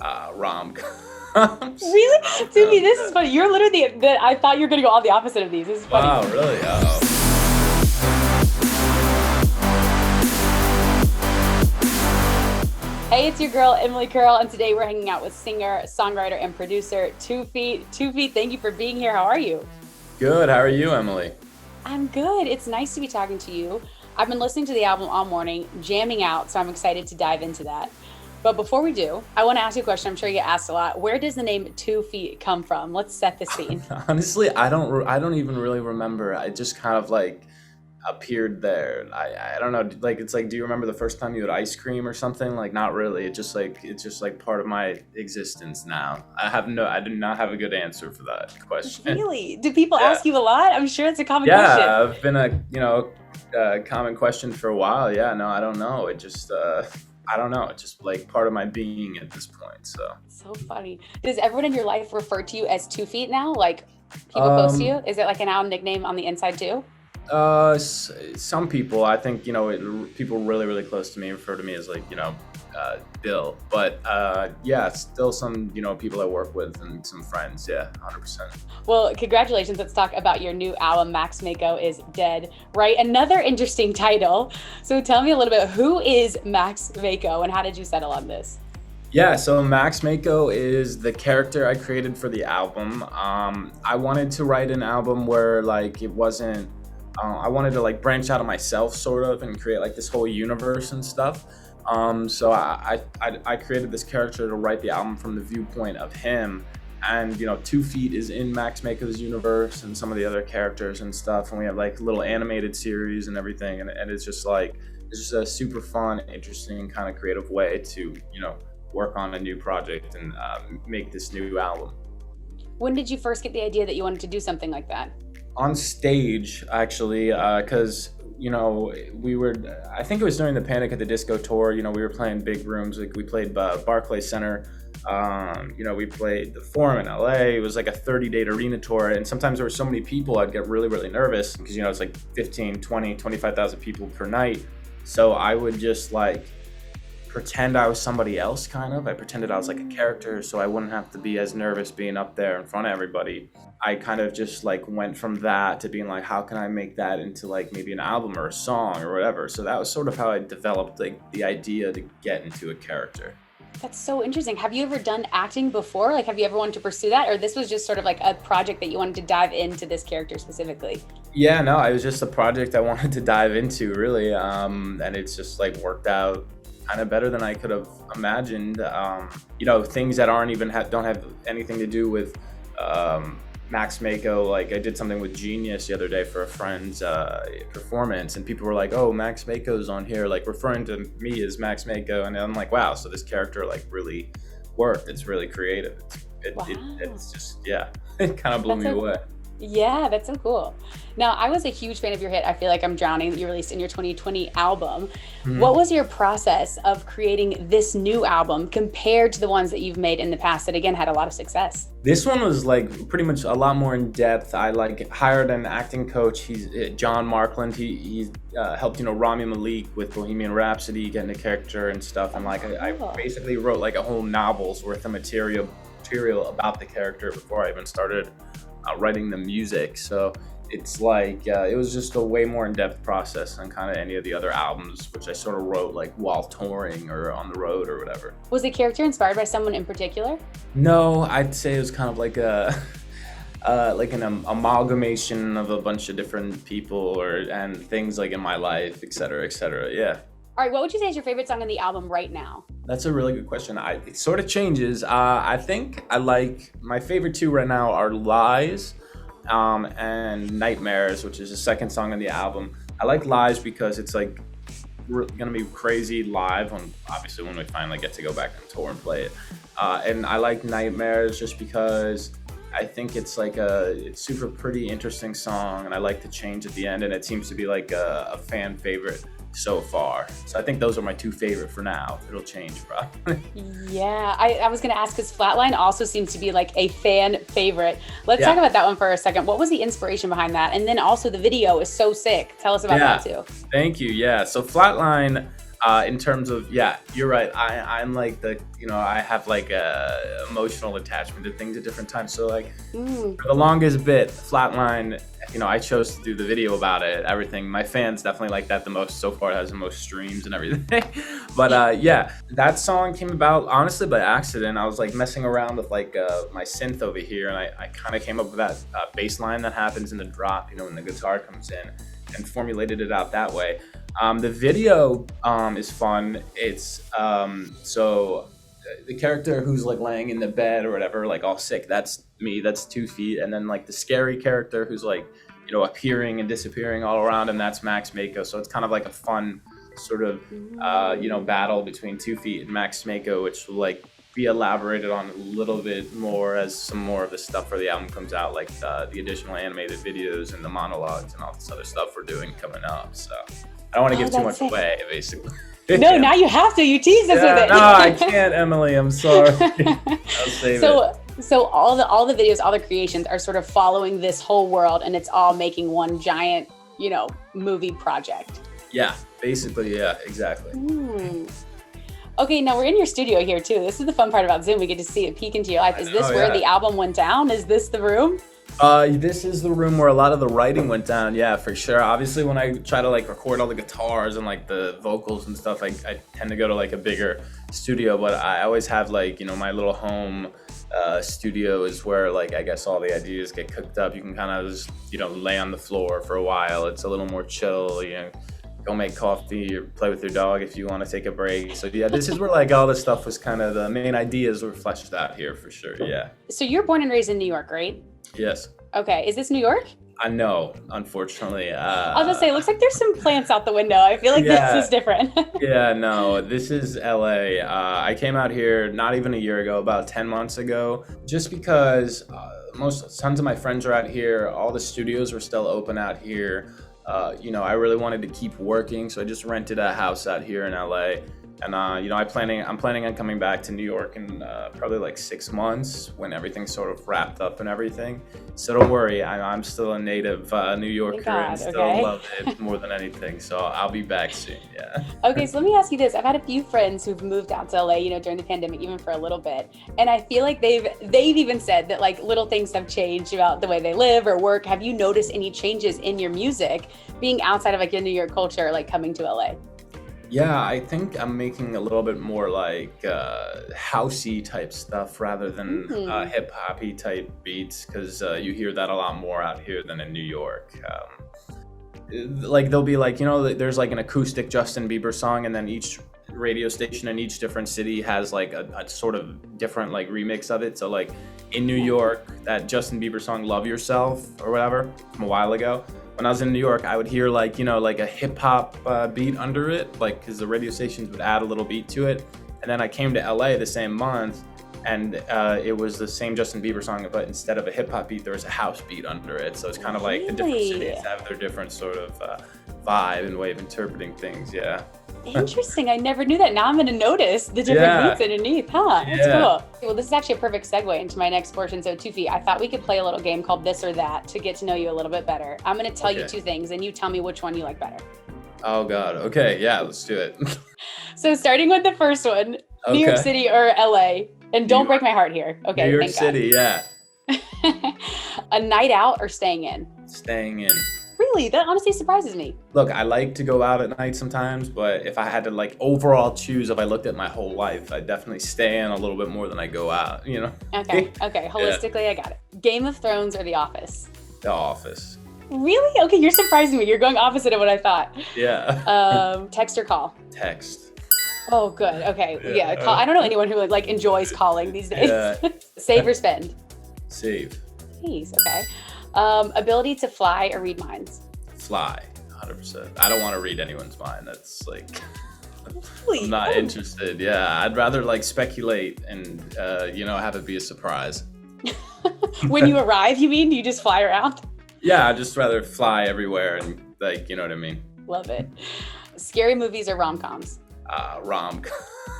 rom-coms. Really? Subi, this is funny. You're literally I thought you were going to go all the opposite of these. This is funny. Wow, really? Oh. Hey, it's your girl, Emily Curl, and today we're hanging out with singer, songwriter, and producer 2 Feet. 2 Feet, thank you for being here. How are you? Good. How are you, Emily? I'm good. It's nice to be talking to you. I've been listening to the album all morning, jamming out, so I'm excited to dive into that. But before we do, I want to ask you a question. I'm sure you get asked a lot. Where does the name 2 Feet come from? Let's set the scene. Honestly, I don't even really remember. I just kind of like appeared there. I don't know. Like it's like, do you remember the first time you had ice cream or something? Like not really. It's just like part of my existence now. I do not have a good answer for that question. Really? Do people Yeah. ask you a lot? I'm sure it's a common Yeah, question. I've been a common question for a while. Yeah, no, I don't know. It just I don't know. It's just like part of my being at this point. So funny. Does everyone in your life refer to you as 2 Feet now? Like people close to you? Is it like an now nickname on the inside too? Some people, I think, people really, really close to me refer to me as like, Bill. But yeah, still some, people I work with and some friends. Yeah, 100%. Well, congratulations. Let's talk about your new album, Max Maco is Dead, right? Another interesting title. So tell me a little bit, who is Max Maco and how did you settle on this? Yeah, so Max Maco is the character I created for the album. I wanted to write an album where like it wasn't, I wanted to like branch out of myself sort of and create like this whole universe and stuff. So I created this character to write the album from the viewpoint of him. And 2 Feet is in Max Maco's universe and some of the other characters and stuff. And we have like a little animated series and everything. And it's just a super fun, interesting kind of creative way to, work on a new project and make this new album. When did you first get the idea that you wanted to do something like that? On stage, actually, because I think it was during the Panic at the Disco tour. We were playing big rooms. Like we played Barclays Center. We played the Forum in LA. It was like a 30-date arena tour, and sometimes there were so many people I'd get really, really nervous because it's like 15, 20, 25,000 people per night. So I would just like pretend I was somebody else, kind of. I pretended I was like a character, so I wouldn't have to be as nervous being up there in front of everybody. I kind of just like went from that to being like, how can I make that into like maybe an album or a song or whatever. So that was sort of how I developed like the idea to get into a character. That's so interesting. Have you ever done acting before? Like, have you ever wanted to pursue that? Or this was just sort of like a project that you wanted to dive into this character specifically? Yeah, no, it was just a project I wanted to dive into, really. And it's just like worked out kind of better than I could have imagined. Things that aren't even don't have anything to do with Max Maco. Like I did something with Genius the other day for a friend's performance, and people were like, "Oh, Max Maco's on here," like referring to me as Max Maco, and I'm like, "Wow!" So this character like really worked. It's really creative. It's just it kind of blew me away. Yeah, that's so cool. Now, I was a huge fan of your hit, I Feel Like I'm Drowning, that you released in your 2020 album. Mm-hmm. What was your process of creating this new album compared to the ones that you've made in the past that, again, had a lot of success? This one was like pretty much a lot more in depth. I like hired an acting coach. He's John Markland. He helped, Rami Malek with Bohemian Rhapsody, getting a character and stuff. And like I basically wrote like a whole novel's worth of material about the character before I even started writing the music. So it's like it was just a way more in-depth process than kind of any of the other albums, which I sort of wrote like while touring or on the road or whatever. Was the character inspired by someone in particular? No, I'd say it was kind of like an amalgamation of a bunch of different people and things like in my life, et cetera, et cetera. Yeah. All right, what would you say is your favorite song on the album right now? That's a really good question. It sort of changes. I think I like my favorite two right now are Lies and Nightmares, which is the second song on the album. I like Lies because it's like gonna be crazy live obviously when we finally get to go back on tour and play it. And I like Nightmares just because I think it's like it's super pretty interesting song, and I like the change at the end, and it seems to be like a fan favorite so far. So I think those are my two favorite for now. It'll change probably. Yeah, I was going to ask because Flatline also seems to be like a fan favorite. Let's talk about that one for a second. What was the inspiration behind that? And then also the video is so sick. Tell us about that too. Thank you. Yeah. So Flatline, In terms of, yeah, you're right. I'm like I have like a emotional attachment to things at different times. So like for the longest bit, Flatline, I chose to do the video about it, everything. My fans definitely like that the most. So far it has the most streams and everything. But yeah, that song came about honestly by accident. I was like messing around with like my synth over here, and I kind of came up with that bass line that happens in the drop, when the guitar comes in, and formulated it out that way. The video is fun. It's so the character who's like laying in the bed or whatever, like all sick, that's me, that's 2 feet. And then like the scary character who's like, appearing and disappearing all around him, that's Max Maco. So it's kind of like a fun sort of, battle between 2 feet and Max Maco, which will like be elaborated on a little bit more as some more of the stuff for the album comes out, like the additional animated videos and the monologues and all this other stuff we're doing coming up. So I don't want to give too much away, basically. No, now you have to. You tease us with it. No, I can't, Emily. I'm sorry. I'll save it. So all the videos, all the creations are sort of following this whole world, and it's all making one giant, movie project. Yeah, basically, yeah, exactly. Okay, now we're in your studio here too. This is the fun part about Zoom. We get to see a peek into your life. Is this where the album went down? Is this the room? This is the room where a lot of the writing went down, yeah, for sure. Obviously, when I try to like record all the guitars and like the vocals and stuff, I tend to go to like a bigger studio, but I always have like, my little home studio is where like I guess all the ideas get cooked up. You can kind of just, lay on the floor for a while. It's a little more chill, go make coffee or play with your dog if you want to take a break. So yeah, this is where like all this stuff was kind of the main ideas were fleshed out here for sure, yeah. So you're born and raised in New York, right? Yes. Okay, is this New York? No, unfortunately. I was gonna say, it looks like there's some plants out the window. I feel like this is different. Yeah, no, this is LA. I came out here not even a year ago, about 10 months ago, just because tons of my friends are out here. All the studios were still open out here. I really wanted to keep working, so I just rented a house out here in LA. And I'm planning on coming back to New York in probably like 6 months when everything's sort of wrapped up and everything. So don't worry, I'm still a native New Yorker and still love it more than anything. So I'll be back soon. Yeah. Okay, so let me ask you this: I've had a few friends who've moved out to LA, during the pandemic, even for a little bit, and I feel like they've even said that like little things have changed about the way they live or work. Have you noticed any changes in your music being outside of like your New York culture, like coming to LA? Yeah, I think I'm making a little bit more like housey type stuff rather than hip hoppy type beats, because you hear that a lot more out here than in New York. Like there'll be like, there's like an acoustic Justin Bieber song, and then each radio station in each different city has like a sort of different like remix of it. So like in New York, that Justin Bieber song Love Yourself or whatever from a while ago, when I was in New York, I would hear like, like a hip hop beat under it, like, because the radio stations would add a little beat to it. And then I came to LA the same month, and it was the same Justin Bieber song, but instead of a hip hop beat, there was a house beat under it. So it's kind of like the different cities have their different sort of vibe and way of interpreting things. Yeah. Interesting. I never knew that. Now I'm going to notice the different beats underneath. That's cool. Well, this is actually a perfect segue into my next portion. So 2 feet, I thought we could play a little game called This or That to get to know you a little bit better. I'm going to tell you 2 things, and you tell me which one you like better. Oh, God. Okay. Yeah, let's do it. So starting with the first one, New York City or LA? And don't break my heart here. Okay. New York City, yeah. A night out or staying in? Staying in. Really? That honestly surprises me. Look, I like to go out at night sometimes, but if I had to like overall choose, if I looked at my whole life, I'd definitely stay in a little bit more than I go out, Okay. Holistically, I got it. Game of Thrones or The Office? The Office. Really? Okay, you're surprising me. You're going opposite of what I thought. Yeah. Text or call? Text. Oh, good. Okay. Yeah. Call. I don't know anyone who like enjoys calling these days. Yeah. Save or spend? Save. Jeez. Okay. Ability to fly or read minds? Fly, 100%. I don't want to read anyone's mind. That's like, really? I'm not interested. Yeah, I'd rather like speculate and have it be a surprise. When you arrive, you mean? You just fly around? Yeah, I'd just rather fly everywhere and like, you know what I mean? Love it. Scary movies or rom-coms? Rom-com.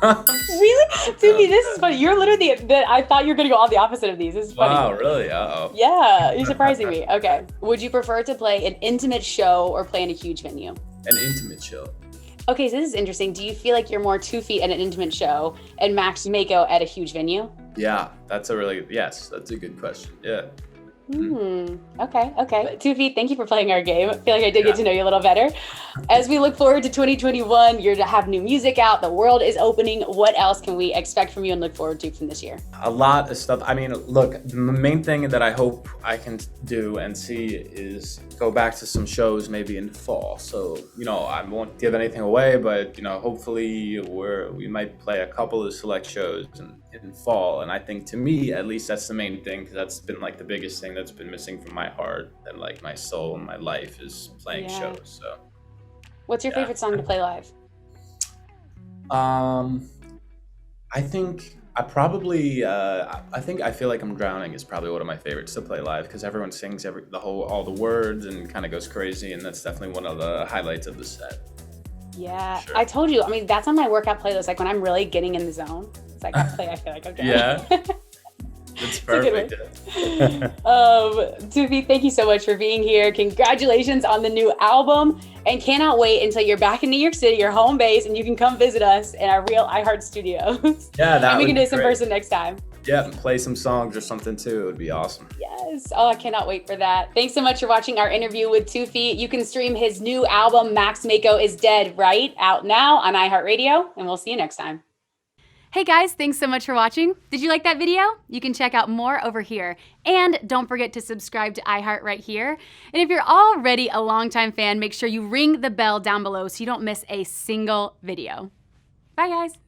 Really? Subi, this is funny. You're literally I thought you were going to go all the opposite of these. This is funny. Wow, really? Uh-oh. Yeah, you're surprising me. Okay. Would you prefer to play an intimate show or play in a huge venue? An intimate show. Okay, so this is interesting. Do you feel like you're more 2 Feet at an intimate show and Max Maco at a huge venue? Yeah, that's a good question. Yeah. Okay. 2 Feet, thank you for playing our game. I feel like I did Yeah. get to know you a little better. As we look forward to 2021, you're to have new music out. The world is opening. What else can we expect from you and look forward to from this year? A lot of stuff. I mean, look, the main thing that I hope I can do and see is go back to some shows maybe in the fall. So, I won't give anything away, but, hopefully we might play a couple of select shows in fall. And I think, to me, at least, that's the main thing, because that's been like the biggest thing that's been missing from my heart and like my soul and my life is playing shows. So what's your favorite song to play live? I think I Feel Like I'm Drowning is probably one of my favorites to play live, because everyone sings all the words and kind of goes crazy, and that's definitely one of the highlights of the set. Yeah, Sure. I told you. I mean, that's on my workout playlist. Like when I'm really getting in the zone, it's like I Feel Like I'm Drowning. Yeah. It's perfect. 2 Feet, thank you so much for being here. Congratulations on the new album, and cannot wait until you're back in New York City, your home base, and you can come visit us in our real iHeart studios. Yeah, and we can do this in person next time. Yeah, and play some songs or something too. It would be awesome. Yes. Oh, I cannot wait for that. Thanks so much for watching our interview with 2 Feet. You can stream his new album, Max Maco is Dead, right? Out now on iHeartRadio, and we'll see you next time. Hey guys, thanks so much for watching. Did you like that video? You can check out more over here. And don't forget to subscribe to iHeart right here. And if you're already a longtime fan, make sure you ring the bell down below so you don't miss a single video. Bye guys.